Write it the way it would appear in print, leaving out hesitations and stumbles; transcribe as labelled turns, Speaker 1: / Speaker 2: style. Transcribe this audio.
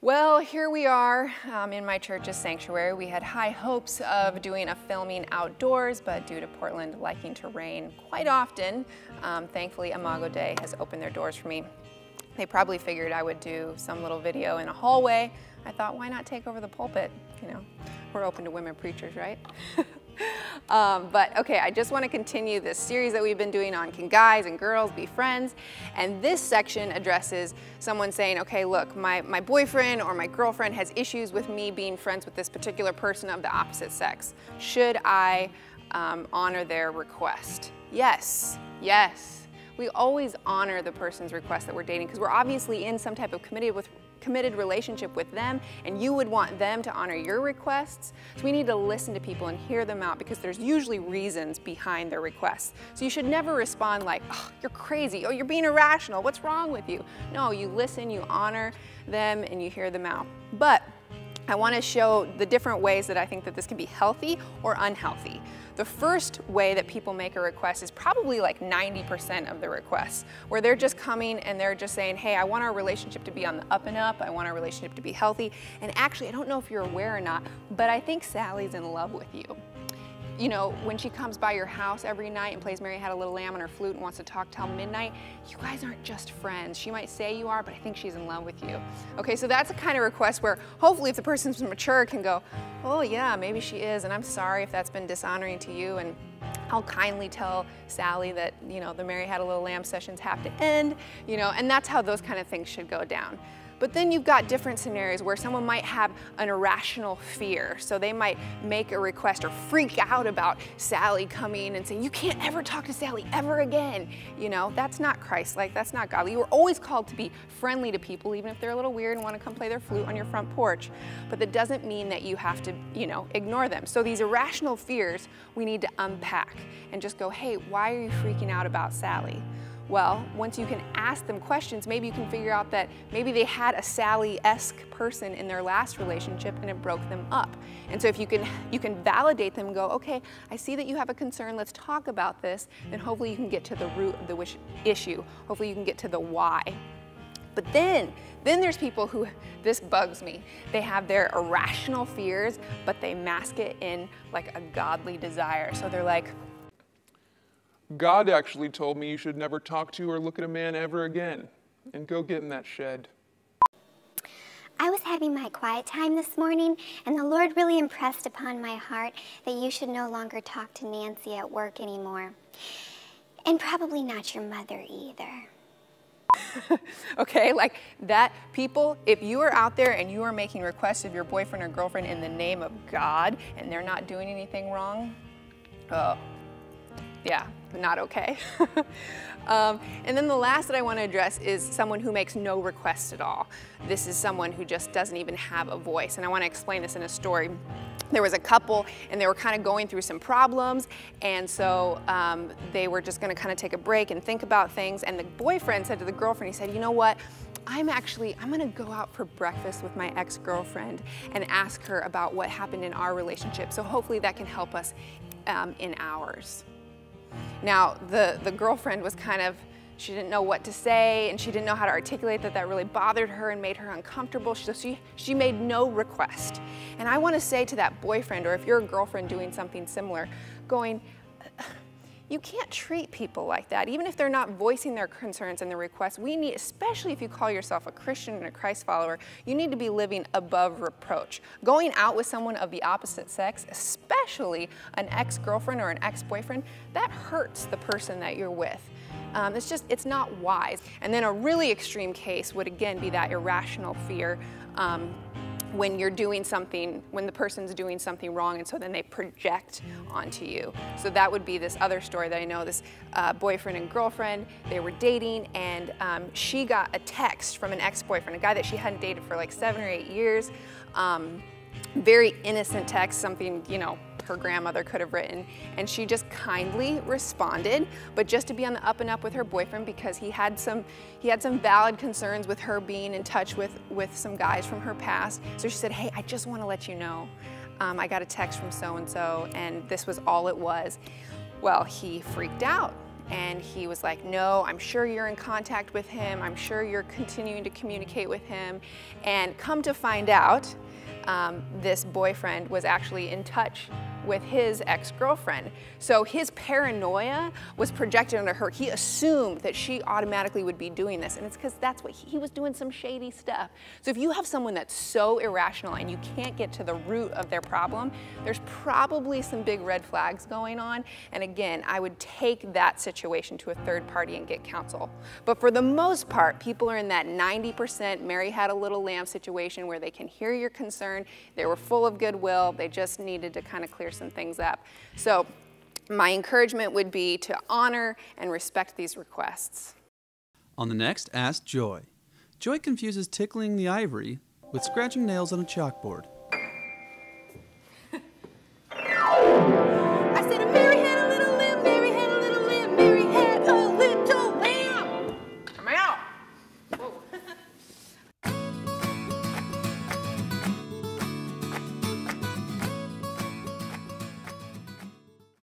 Speaker 1: Well, here we are in my church's sanctuary. We had high hopes of doing a filming outdoors, but due to Portland liking to rain quite often, thankfully Imago Dei has opened their doors for me. They probably figured I would do some little video in a hallway. I thought, why not take over the pulpit? You know, we're open to women preachers, right? But okay, I just want to continue this series that we've been doing on can guys and girls be friends? And this section addresses someone saying, okay, look, my boyfriend or my girlfriend has issues with me being friends with this particular person of the opposite sex. Should I honor their request? Yes, yes. We always honor the person's request that we're dating because we're obviously in some type of committed relationship with them, and you would want them to honor your requests. So we need to listen to people and hear them out because there's usually reasons behind their requests. So you should never respond like, oh, you're crazy, oh, you're being irrational, what's wrong with you? No, you listen, you honor them, and you hear them out. But I want to show the different ways that I think that this can be healthy or unhealthy. The first way that people make a request is probably like 90% of the requests, where they're just coming and they're just saying, hey, I want our relationship to be on the up and up, I want our relationship to be healthy, and actually, I don't know if you're aware or not, but I think Sally's in love with you. You know, when she comes by your house every night and plays Mary Had a Little Lamb on her flute and wants to talk till midnight, you guys aren't just friends. She might say you are, but I think she's in love with you. Okay, so that's a kind of request where hopefully if the person's mature can go, oh yeah, maybe she is, and I'm sorry if that's been dishonoring to you, and I'll kindly tell Sally that, you know, the Mary Had a Little Lamb sessions have to end, you know, and that's how those kind of things should go down. But then you've got different scenarios where someone might have an irrational fear. So they might make a request or freak out about Sally coming and saying, you can't ever talk to Sally ever again. You know, that's not Christ-like, that's not godly. You are always called to be friendly to people, even if they're a little weird and want to come play their flute on your front porch. But that doesn't mean that you have to, you know, ignore them. So these irrational fears, we need to unpack and just go, hey, why are you freaking out about Sally? Well, once you can ask them questions, maybe you can figure out that maybe they had a Sally-esque person in their last relationship and it broke them up. And so if you can validate them and go, okay, I see that you have a concern, let's talk about this, then hopefully you can get to the root of the issue. Hopefully you can get to the why. But then there's people who, this bugs me, they have their irrational fears, but they mask it in like a godly desire. So they're like,
Speaker 2: God actually told me you should never talk to or look at a man ever again. And go get in that shed.
Speaker 3: I was having my quiet time this morning, and the Lord really impressed upon my heart that you should no longer talk to Nancy at work anymore. And probably not your mother either.
Speaker 1: Okay, like that, people, if you are out there and you are making requests of your boyfriend or girlfriend in the name of God and they're not doing anything wrong, yeah, not okay. And then the last that I want to address is someone who makes no requests at all. This is someone who just doesn't even have a voice, and I want to explain this in a story. There was a couple and they were kind of going through some problems, and so they were just going to kind of take a break and think about things, and the boyfriend said to the girlfriend, he said, you know what, I'm going to go out for breakfast with my ex-girlfriend and ask her about what happened in our relationship, so hopefully that can help us in ours. Now, the girlfriend was kind of, she didn't know what to say, and she didn't know how to articulate that really bothered her and made her uncomfortable, so she made no request. And I want to say to that boyfriend, or if you're a girlfriend doing something similar, going, you can't treat people like that. Even if they're not voicing their concerns and their requests, we need, especially if you call yourself a Christian and a Christ follower, you need to be living above reproach. Going out with someone of the opposite sex, especially an ex-girlfriend or an ex-boyfriend, that hurts the person that you're with. It's not wise. And then a really extreme case would again be that irrational fear when you're doing something, when the person's doing something wrong, and so then they project onto you. So that would be this other story that I know, this boyfriend and girlfriend, they were dating, and she got a text from an ex-boyfriend, a guy that she hadn't dated for like 7 or 8 years. Very innocent text, something, you know, her grandmother could have written, and she just kindly responded, but just to be on the up and up with her boyfriend because he had some valid concerns with her being in touch with some guys from her past. So she said, hey, I just want to let you know, I got a text from so-and-so, and this was all it was. Well, he freaked out. And he was like, no, I'm sure you're in contact with him. I'm sure you're continuing to communicate with him. And come to find out, this boyfriend was actually in touch with his ex-girlfriend. So his paranoia was projected onto her. He assumed that she automatically would be doing this, and it's because that's what he was doing, some shady stuff. So if you have someone that's so irrational and you can't get to the root of their problem, there's probably some big red flags going on. And again, I would take that situation to a third party and get counsel. But for the most part, people are in that 90% Mary had a little lamb situation where they can hear your concern, they were full of goodwill, they just needed to kind of clear some things up. So my encouragement would be to honor and respect these requests.
Speaker 4: On the next, ask Joy. Joy confuses tickling the ivory with scratching nails on a chalkboard.